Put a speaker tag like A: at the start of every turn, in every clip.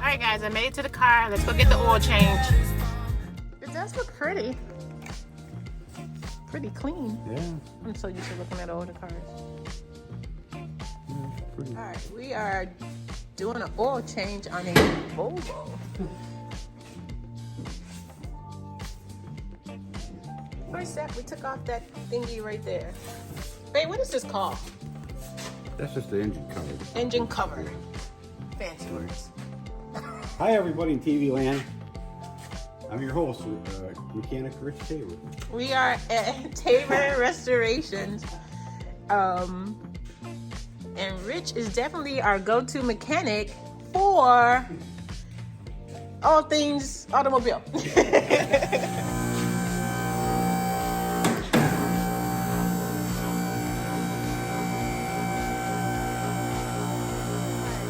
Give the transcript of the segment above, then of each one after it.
A: Alright guys, I made it to the car. Let's go get the oil change. It does look pretty. Pretty clean.
B: Yeah.
A: I'm so used to looking at older cars. Alright, we are doing an oil change on a Volvo. First step, we took off that thingy right there. Babe, what is this called?
B: That's just the engine cover.
A: Engine cover. Fancy words.
B: Hi everybody in TV land. I'm your host, Mechanic Rich Tabor.
A: We are at Tabor Restorations. And Rich is definitely our go-to mechanic for all things automobile.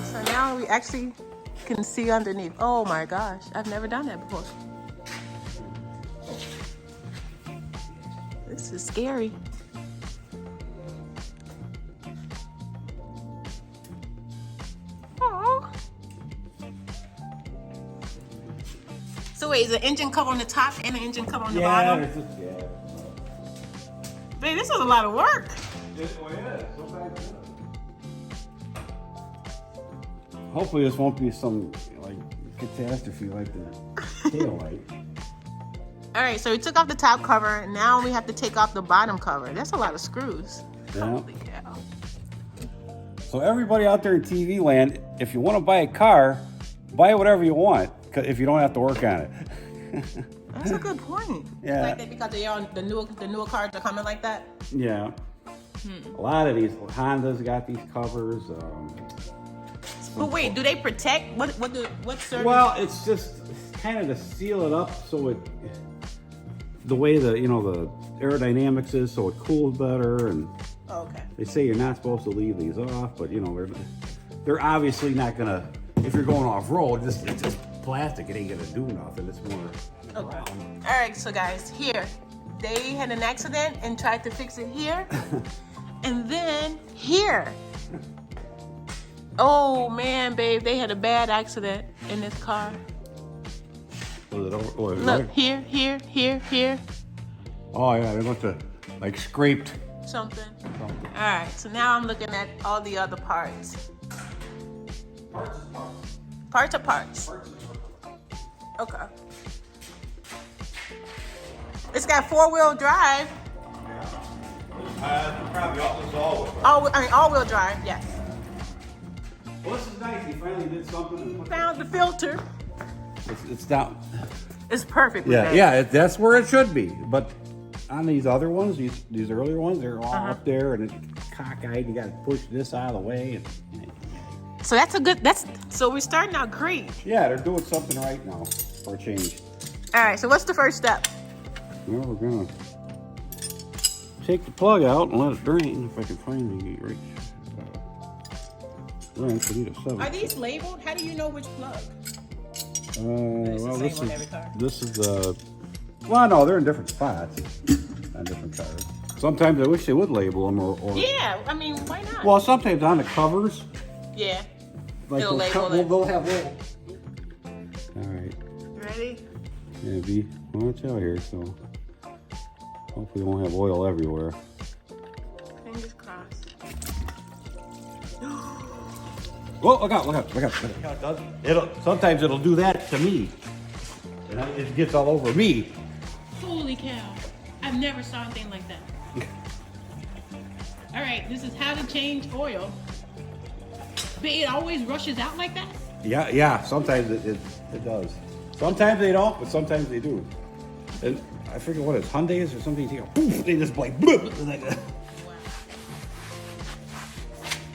A: So now we actually can see underneath. Oh my gosh, I've never done that before. This is scary. Oh. So wait, is the engine cover on the top and the engine cover on the bottom?
B: Yeah.
A: Babe, this is a lot of work.
B: Hopefully this won't be some like catastrophe like the tail light.
A: All right, so we took off the top cover, and now we have to take off the bottom cover. That's a lot of screws.
B: Yeah.
A: Holy cow.
B: So everybody out there in TV land, if you want to buy a car, buy whatever you want, if you don't have to work on it.
A: That's a good point.
B: Yeah.
A: Like that because they're on the newer cars are coming like that.
B: Yeah. A lot of these Hondas got these covers.
A: But wait, do they protect? What service?
B: Well, it's just kind of to seal it up so it, the way the the aerodynamics is, so it cools better. And
A: okay.
B: they say you're not supposed to leave these off, but they're obviously not gonna. If you're going off road, it's just plastic. It ain't gonna do nothing. It's more.
A: Okay. All right, so guys, here they had an accident and tried to fix it here, and then here. Oh man, babe, they had a bad accident in this car.
B: Was it over?
A: Look, here.
B: Oh yeah, they must have like scraped.
A: Something. All right, so now I'm looking at all the other parts. Parts are parts. Okay. It's got 4-wheel drive.
B: Probably all-wheel.
A: All-wheel drive, yes.
B: Well, this is nice. He finally did something.
A: Found the filter.
B: It's down.
A: It's perfect.
B: Yeah, that's where it should be. But on these other ones, these earlier ones, they're all up there and it's cockeyed. You got to push this out of the way.
A: So so we're starting out great.
B: Yeah, they're doing something right now for a change.
A: All right, so what's the first step?
B: Well, we're gonna take the plug out and let it drain. If I can find the right wrench, I need a 7.
A: Are these labeled? How do you know which plug?
B: Well,
A: the same on every car.
B: this is the. Well, no, they're in different spots on different cars. Sometimes I wish they would label them, or.
A: Yeah, I mean, why not?
B: Well, sometimes on the covers.
A: Yeah.
B: Like
A: They'll label it.
B: They'll have little. All right.
A: Ready?
B: Yeah, be watch out here. So hopefully, we won't have oil everywhere.
A: Fingers crossed.
B: Whoa! Look out! Sometimes it'll do that to me, and it gets all over me.
A: Holy cow! I've never saw anything like that. All right, this is how to change oil. But it always rushes out like that?
B: Yeah. Sometimes it does. Sometimes they don't, but sometimes they do. And I forget what it's Hyundai's or something. They just like bloop, like that.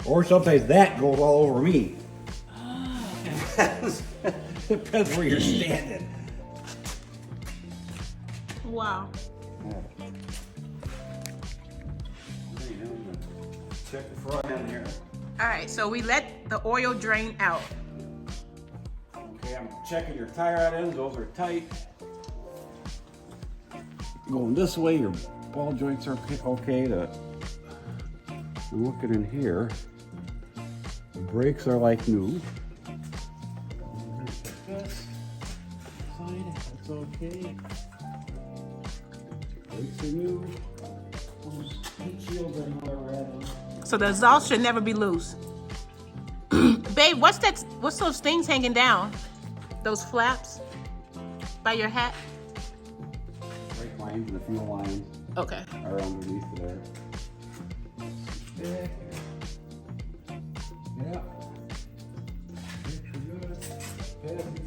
B: Or sometimes that goes all over me.
A: Oh, okay.
B: Depends where you're standing.
A: Wow.
B: Check the front end here.
A: All right, so we let the oil drain out.
B: Okay, I'm checking your tie rod ends. Those are tight. Going this way, your ball joints are okay. I'm looking in here. The brakes are like new. It's okay. Brakes are new. Those heat shields anywhere we're at them.
A: So the exhaust should never be loose. Babe, what's that? What's those things hanging down? Those flaps by your hat?
B: Brake lines and the fuel lines
A: Okay.
B: are underneath there. Yeah. Yeah. Brakes are good. Pads are good.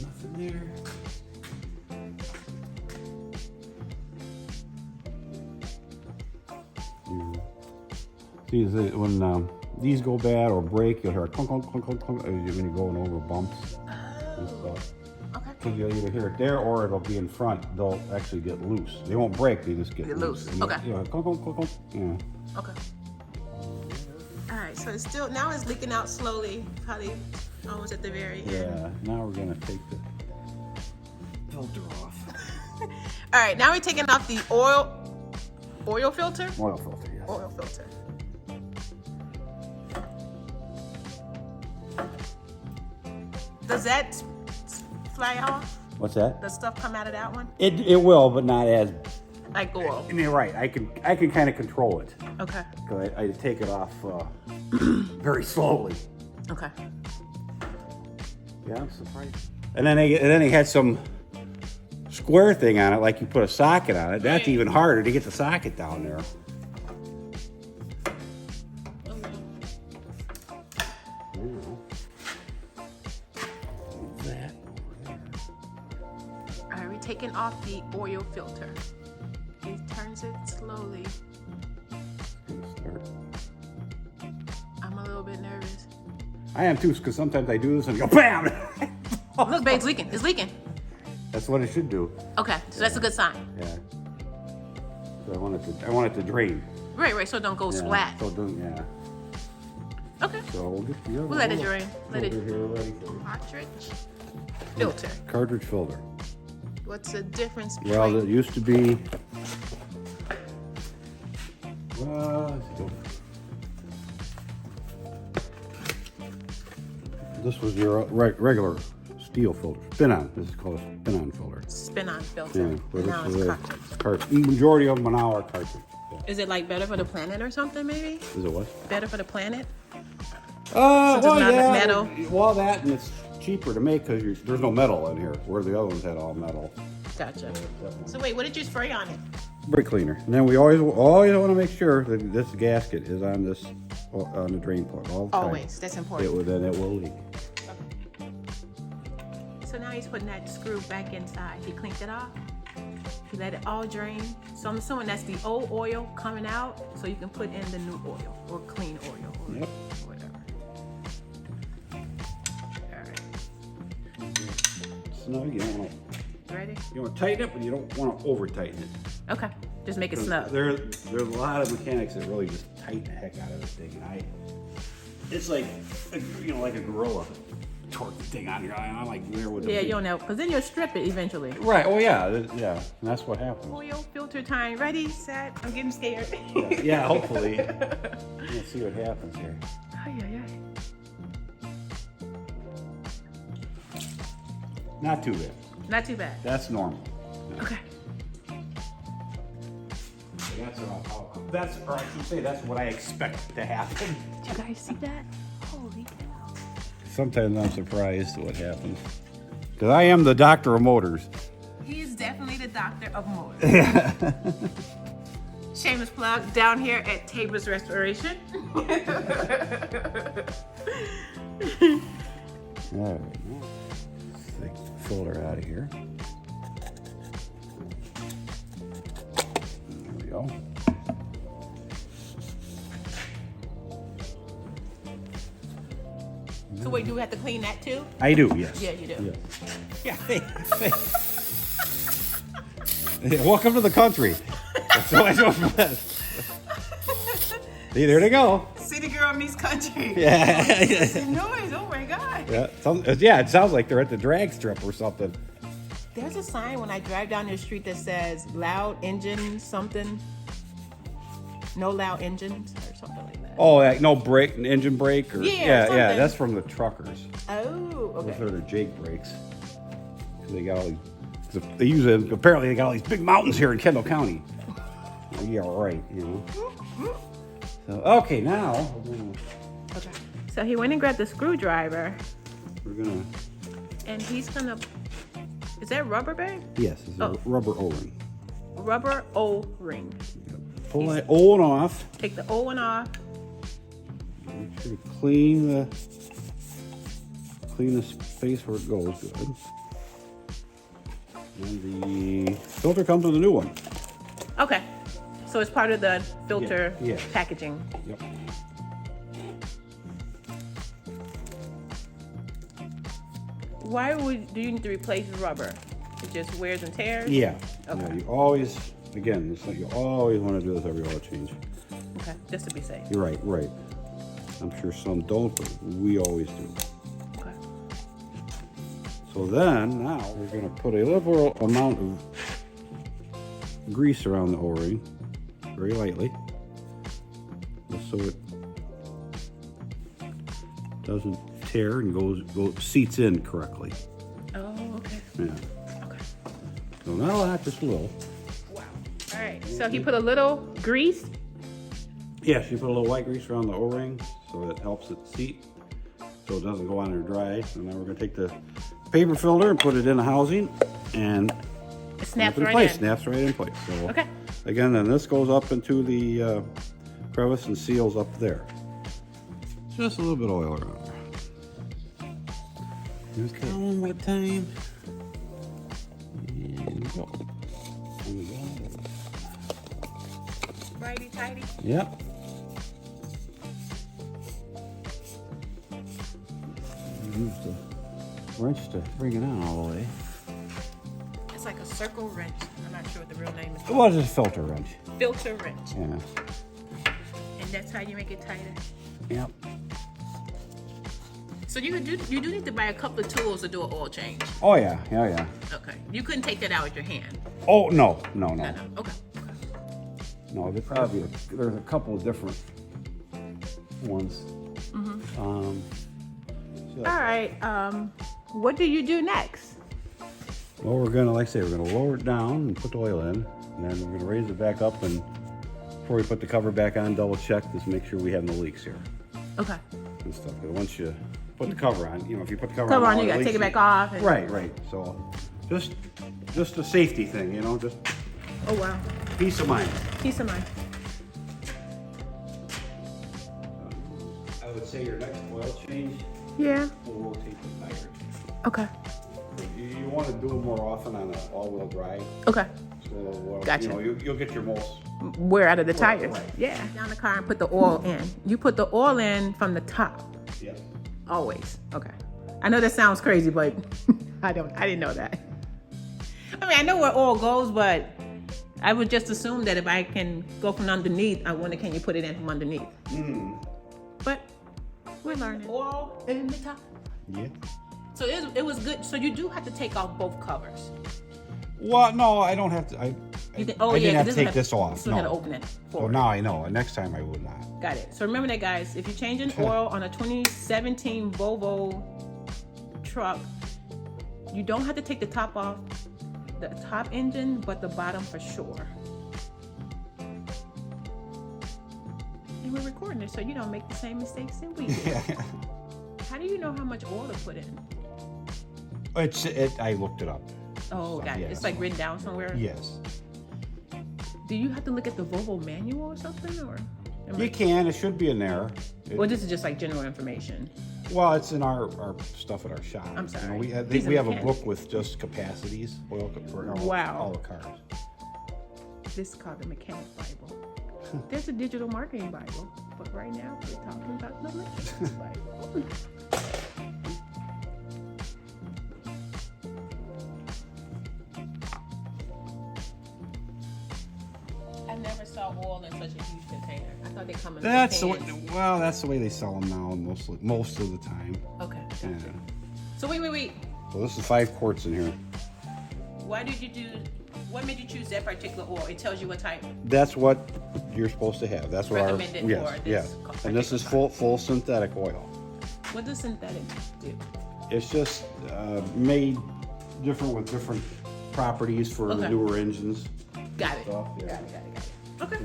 B: Nothing there. See, when these go bad or break, you'll hear a clunk, clunk, clunk, clunk, clunk when you're going over bumps and stuff.
A: Okay.
B: Because you'll either hear it there or it'll be in front. They'll actually get loose. They won't break, they just get loose. And
A: Okay.
B: Yeah, clunk, clunk, clunk, clunk. Yeah.
A: Okay. All right, so it's still, now it's leaking out slowly, probably almost at the very end.
B: Yeah, now we're gonna take the filter off.
A: All right, now we're taking off the oil filter?
B: Oil filter, yes.
A: Oil filter. Does that fly off?
B: What's that?
A: Does stuff come out of that one?
B: It will, but not as.
A: Like oil.
B: And you're right. I can kind of control it.
A: Okay.
B: Cause I take it off very slowly.
A: Okay.
B: Yeah, I'm surprised. And then they had some square thing on it, like you put a socket on it. That's even harder to get the socket down there. That over there.
A: All right, we're taking off the oil filter. He turns it slowly.
B: Gonna start.
A: I'm a little bit nervous.
B: I am too, because sometimes I do this and go BAM!
A: Look, babe, it's leaking. It's leaking.
B: That's what it should do.
A: Okay, so that's a good sign.
B: Yeah. So I want it to drain.
A: Right, so it don't go
B: Yeah.
A: splat.
B: So it doesn't, yeah.
A: Okay.
B: So we'll get the other
A: We'll let it drain. Let it.
B: filter here ready for you.
A: Cartridge filter.
B: Cartridge filter.
A: What's the difference between?
B: Well, it used to be. Let's go. This was your regular steel filter. Spin-on. This is called a spin-on filter.
A: Spin-on filter.
B: Yeah. Well,
A: Now
B: this
A: it's
B: is
A: cartridge.
B: cartridge. Majority of them now are cartridge. Yeah.
A: Is it like better for the planet or something? Maybe
B: Is it what?
A: better for the planet.
B: Well,
A: it's not
B: yeah.
A: metal?
B: Well, that and it's cheaper to make because there's no metal in here, where the other ones had all metal.
A: Gotcha. So wait, what did you spray on it?
B: Brake cleaner. And then we always want to make sure that this gasket is on the drain plug all the time.
A: Always. That's important.
B: Then it will leak.
A: So now he's putting that screw back inside. He cleaned it off. He let it all drain. So I'm assuming that's the old oil coming out, so you can put in the new oil or clean oil or
B: Yep.
A: whatever. All right.
B: So now you don't want to.
A: Ready?
B: You want to tighten it, but you don't want to over tighten it.
A: Okay. Just make it snug.
B: There's a lot of mechanics that really just tighten the heck out of this thing, and it's like like a gorilla. Torque the thing on your eye, and I'm like there with the
A: Yeah, you don't know, because then you'll strip it eventually.
B: Right. Oh yeah. Yeah. And that's what happens.
A: Oil filter time. Ready, set. I'm getting scared.
B: Yeah. Hopefully. Let's see what happens here.
A: Ay, ay, ay.
B: Not too bad.
A: Not too bad.
B: That's normal.
A: Okay.
B: That's or I should say that's what I expect to happen.
A: Did you guys see that? Holy cow.
B: Sometimes I'm surprised at what happens. Because I am the doctor of motors.
A: He is definitely the doctor of motors. Shameless plug down here at Tabor's Restoration.
B: All right. Let's take the filter out of here. There we go.
A: So wait, do we have to clean that too?
B: I do, yes.
A: Yeah, you do.
B: Yeah. Hey. Welcome to the country. That's what I know best. See, there they go.
A: City girl meets country.
B: Yeah.
A: Noise, oh my God.
B: Yeah, it sounds like they're at the drag strip or something.
A: There's a sign when I drive down the street that says loud engine something. No loud engines or something like that.
B: Oh, no brake, engine brake, or
A: Yeah, something.
B: that's from the truckers.
A: Oh, okay.
B: Those are their Jake brakes. They got all these. They use it. Apparently, they got all these big mountains here in Kendall County. Yeah, right. You know. So okay, now we're gonna.
A: Okay. So he went and grabbed the screwdriver.
B: We're gonna.
A: And he's gonna. Is that rubber, babe?
B: Yes, it's a rubber O-ring.
A: Rubber O-ring.
B: Pull that O one off.
A: Take the O one off.
B: Make sure to clean the space where it goes. Good. And the filter comes with a new one.
A: Okay. So it's part of the filter
B: Yeah.
A: packaging.
B: Yep.
A: Why do you need to replace rubber? It just wears and tears?
B: Yeah.
A: Okay.
B: Yeah, you always, again, it's like you always want to do this every oil change.
A: Okay, just to be safe.
B: You're right, right. I'm sure some don't, but we always do.
A: Okay.
B: So then, now we're going to put a liberal amount of grease around the O-ring, very lightly, just so it doesn't tear and seats in correctly.
A: Oh, okay.
B: Yeah.
A: Okay.
B: So not a lot, just a little.
A: Wow. All right. So he put a little grease.
B: Yes, you put a little white grease around the O-ring so it helps it seat, so it doesn't go on there dry. And now we're going to take the paper filter and put it in the housing, and
A: It snaps
B: in
A: right
B: place.
A: in.
B: Snaps right in place. So
A: Okay.
B: again, then this goes up into the crevice and seals up there. Just a little bit of oil around there. Okay. One more time. And go. And we go.
A: Righty tighty.
B: Yep. Use the wrench to bring it on all the way.
A: It's like a circle wrench. I'm not sure what the real name is.
B: Well, it's just a filter wrench.
A: Filter wrench.
B: Yeah.
A: And that's how you make it tighter.
B: Yep.
A: So you do need to buy a couple of tools to do an oil change.
B: Oh yeah, yeah, yeah.
A: Okay. You couldn't take that out with your hand.
B: Oh no.
A: No. Okay.
B: No, there's a couple of different ones.
A: All right. What do you do next?
B: Well, we're gonna, like I say, we're gonna lower it down and put the oil in, and then we're gonna raise it back up, and before we put the cover back on, double check to make sure we have no leaks here
A: Okay.
B: and stuff. Because once you put the cover on, if you put the cover
A: on,
B: all
A: you gotta
B: the
A: take it
B: leaks-
A: back off. And...
B: Right. So, just a safety thing, just
A: Oh wow.
B: peace of mind.
A: Peace of mind.
B: I would say your next oil change
A: Yeah.
B: will rotate the tires.
A: Okay.
B: You want to do it more often on an all-wheel drive.
A: Okay.
B: So,
A: Gotcha.
B: You'll get your most.
A: Wear out of the tires.
B: right.
A: Yeah. Down the car and put the oil in. You put the oil in from the top.
B: Yes.
A: Always. Okay. I know that sounds crazy, but I didn't know that. I mean, I know where oil goes, but I would just assume that if I can go from underneath, I wonder, can you put it in from underneath? But we're learning. Oil in the top.
B: Yeah.
A: So it was good. So you do have to take off both covers.
B: Well, no, I don't have to. I didn't have to take this off.
A: So you got to open it
B: So
A: forward.
B: now I know. Next time I would not.
A: Got it. So remember that, guys. If you're changing oil on a 2017 Volvo truck, you don't have to take the top off, the top engine, but the bottom for sure. And we're recording it so you don't make the same mistakes that we did. How do you know how much oil to put in?
B: I looked it up.
A: Oh,
B: So,
A: got it.
B: yeah,
A: It's like
B: so-
A: written down somewhere.
B: Yes.
A: Do you have to look at the Volvo manual or something, or?
B: You can. It should be in there.
A: Well, this is just like general information.
B: Well, it's in our stuff at our shop.
A: I'm sorry.
B: We have
A: He's a
B: a
A: mechanic.
B: book with just capacities, oil for
A: Wow.
B: all the cars.
A: This is called the Mechanic Bible. There's a digital marketing Bible, but right now we're talking about the electric Bible. I never saw oil in such a huge container. I thought they come in
B: That's the way,
A: cans.
B: well, that's the way they sell them now, most of the time.
A: Okay.
B: Yeah.
A: So wait.
B: So this is 5 quarts in here.
A: What made you choose that particular oil? It tells you what type.
B: That's what you're supposed to have. That's what
A: Recommended
B: yes,
A: for
B: yeah.
A: this
B: And this is
A: particular
B: full synthetic oil.
A: What does synthetic do?
B: It's just made different with different properties for the newer engines.
A: Got it.
B: Stuff. Yeah.
A: Got it. Okay.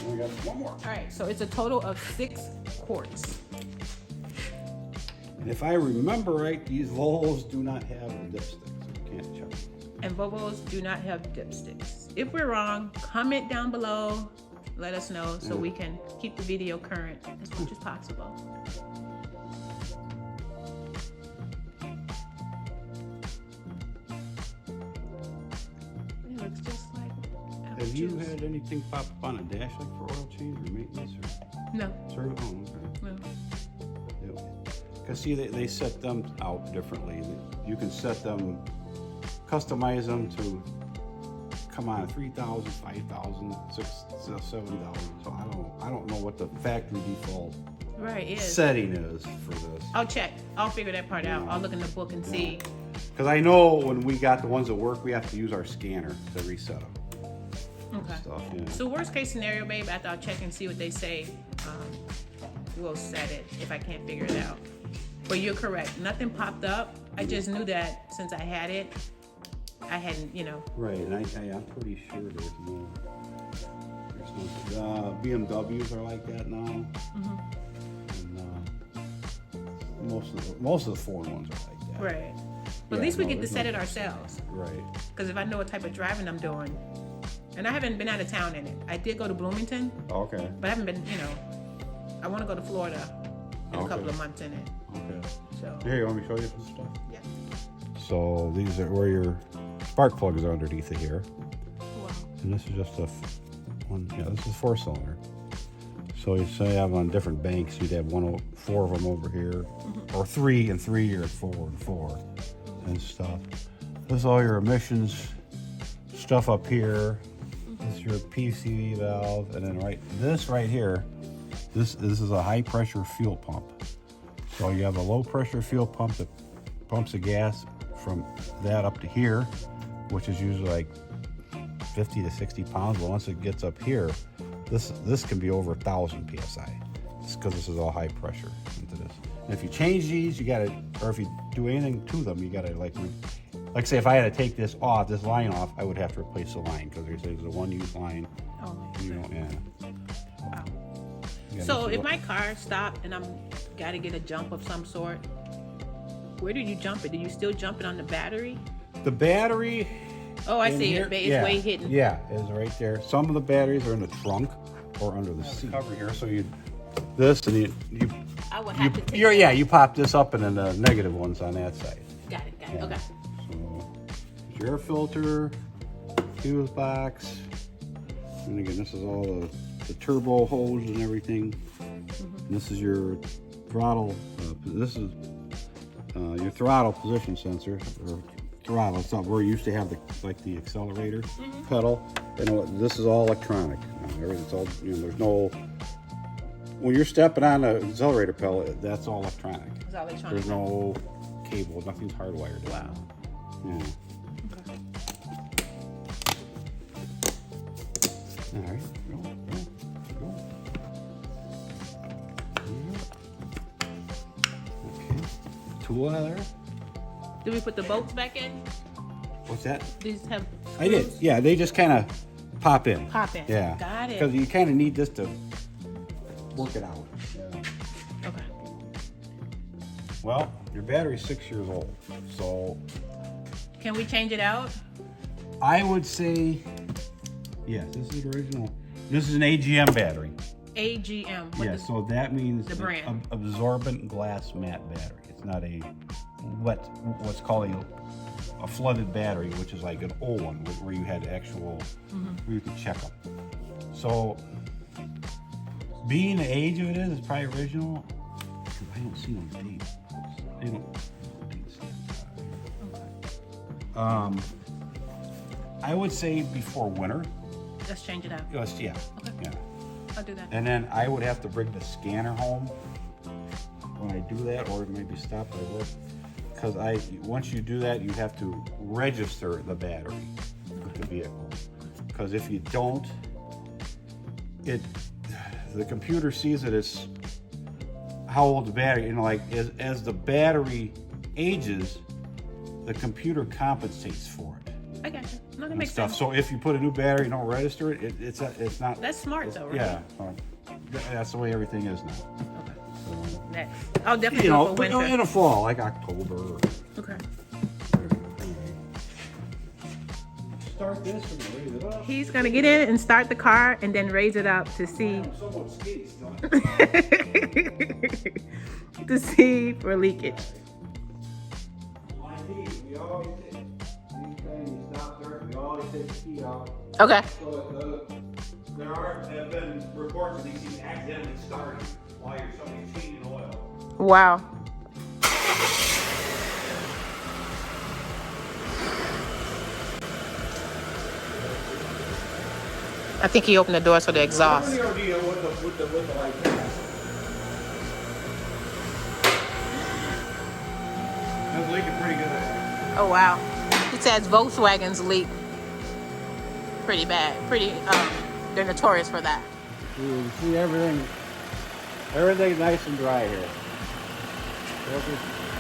B: And we got one more.
A: All right, so it's a total of 6 quarts.
B: And if I remember right, these Volvos do not have the dipsticks. So you can't check.
A: And Volvos do not have dipsticks. If we're wrong, comment down below. Let us know so we can keep the video current as much as possible. It looks just like apple
B: Have you
A: juice.
B: had anything pop up on a dash like for oil change or maintenance or
A: No.
B: service? Oh, okay.
A: No.
B: Because see, they set them out differently. You can set them, customize them to come on 3,000, 5,000, 6,000, 7,000. So I don't know what the factory default
A: Right, it is.
B: setting is for this.
A: I'll check. I'll figure that part out. I'll look in the book and see.
B: Because I know when we got the ones that work, we have to use our scanner to reset them.
A: Okay.
B: Stuff, yeah.
A: So worst case scenario, babe, after I'll check and see what they say, we'll set it if I can't figure it out. But you're correct. Nothing popped up. I just knew that since I had it, I hadn't,
B: Right, and I'm pretty sure there's no BMWs are like that now. And most of the foreign ones are like that.
A: Right. But
B: Yeah,
A: at least we
B: no,
A: get to
B: there's
A: set
B: no-
A: it ourselves.
B: Right.
A: Because if I know what type of driving I'm doing, and I haven't been out of town in it. I did go to Bloomington,
B: Okay.
A: but I haven't been, I want to go to Florida in a couple of months in it.
B: Okay.
A: So,
B: Here, you want me to show you some stuff?
A: yeah.
B: So these are where your spark plugs are underneath of here.
A: Wow.
B: And this is just a one. Yeah, this is 4-cylinder. So you say I have on different banks, you'd have 4 of them over here, or 3 and 3, or 4 and 4, and stuff. This is all your emissions stuff up here. This is your PCV valve, and then this right here, this is a high pressure fuel pump. So you have a low pressure fuel pump that pumps the gas from that up to here, which is usually like 50 to 60 pounds. But once it gets up here, this can be over 1,000 psi. It's because this is all high pressure into this. And if you change these, you gotta, or if you do anything to them, you gotta like say if I had to take this line off, I would have to replace the line because there's a one-use line.
A: Oh,
B: Yeah.
A: wow.
B: Yeah,
A: So
B: this is
A: if my car stopped and I'm got to get a jump of some sort, where do you jump it? Do you still jump it on the battery?
B: the battery.
A: Oh, I
B: in
A: see
B: here,
A: it. It's way hidden.
B: Yeah, it's right there. Some of the batteries are in the trunk or under the seat. Cover here, so you
A: I would have to take
B: you pop this up and then the negative ones on that side.
A: Got it.
B: Yeah.
A: Okay.
B: So there's your air filter, fuse box, and again, this is all the turbo hose and everything. And this is your throttle. This is your throttle position sensor or throttle. It's not where you used to have the accelerator pedal. And this is all electronic. Everything's all there's no. When you're stepping on the accelerator pedal, that's all electronic.
A: It's all electronic.
B: There's no cable. Nothing's hardwired.
A: Wow.
B: Yeah.
A: Okay.
B: All right. Go. Okay. Tool out of there.
A: Do we put the bolts back in?
B: What's that?
A: These have.
B: I did.
A: screws?
B: Yeah, they just kind of pop in.
A: Pop in.
B: Yeah.
A: Got it.
B: Because you kind of need this to work it out.
A: Okay.
B: Well, your battery's 6 years old, so
A: Can we change it out?
B: I would say yes. This is the original. This is an AGM battery.
A: AGM. What
B: Yeah,
A: does-
B: so that means
A: the brand.
B: absorbent glass matte battery. It's not a what's called a flooded battery, which is like an old one where you had actual where you could check them. So being the age of it is, it's probably original. 'Cause I don't see no date. They don't dates. I would say before winter.
A: Let's change it out.
B: Yes, yeah.
A: Okay.
B: Yeah.
A: I'll do that.
B: And then I would have to bring the scanner home when I do that, or maybe stop by work. Because once you do that, you have to register the battery with the vehicle. Because if you don't, the computer sees it as, how old the battery, like as the battery ages, the computer compensates for it.
A: I got you. No, that
B: And
A: makes
B: stuff.
A: sense.
B: So if you put a new battery and don't register it, it's not.
A: That's smart though, right?
B: Yeah, that's the way everything is now.
A: Okay.
B: So,
A: Next. I'll definitely
B: you
A: go
B: know,
A: for
B: but
A: winter.
B: in the fall, like October.
A: Okay.
B: Start this and raise it up.
A: He's gonna get in and start the car and then raise it up to see
B: I'm somewhat skinny still.
A: to see for leakage.
B: We always take, anytime you stop there, we always take the key out.
A: Okay.
B: So there have been reports of these things accidentally starting while somebody's changing oil.
A: Wow. I think he opened the door so the exhaust.
B: Whatever the ordeal with the light pass. That's leaking pretty good.
A: Oh wow. He says Volkswagens leak pretty bad. They're notorious for that.
B: You see everything nice and dry here.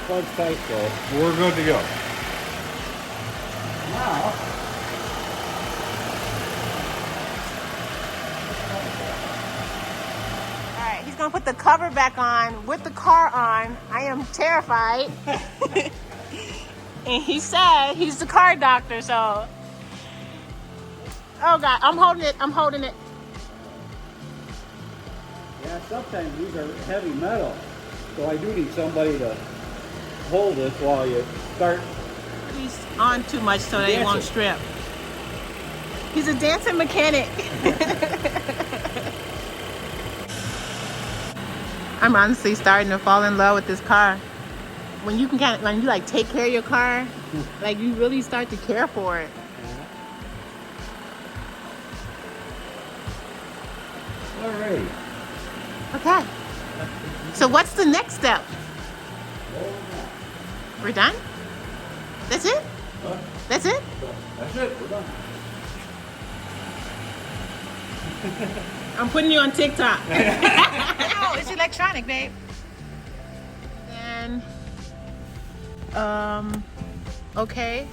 B: Plug's tight though. We're good to go. Now,
A: Alright, he's gonna put the cover back on with the car on. I am terrified. And he said he's the car doctor, so. Oh God, I'm holding it.
B: yeah, sometimes these are heavy metal, so I do need somebody to hold this while you start.
A: He's on too much so they won't
B: Dancing.
A: strip. He's a dancing mechanic. I'm honestly starting to fall in love with this car. When you like take care of your car, like you really start to care for it.
B: Alright.
A: Okay. So what's the next step? We're done? That's it?
B: Huh?
A: That's it?
B: That's it. We're done.
A: I'm putting you on TikTok. No, it's electronic, babe. And okay.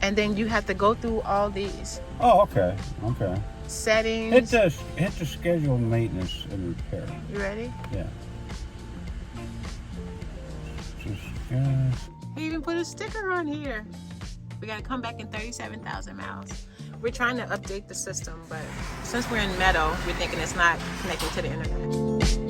A: And then you have to go through all these
B: Oh, okay. Okay.
A: settings.
B: Hit the schedule maintenance and repair.
A: You ready?
B: Yeah. Just,
A: He even put a sticker on here. We gotta come back in 37,000 miles. We're trying to update the system, but since we're in metal, we're thinking it's not connecting to the internet.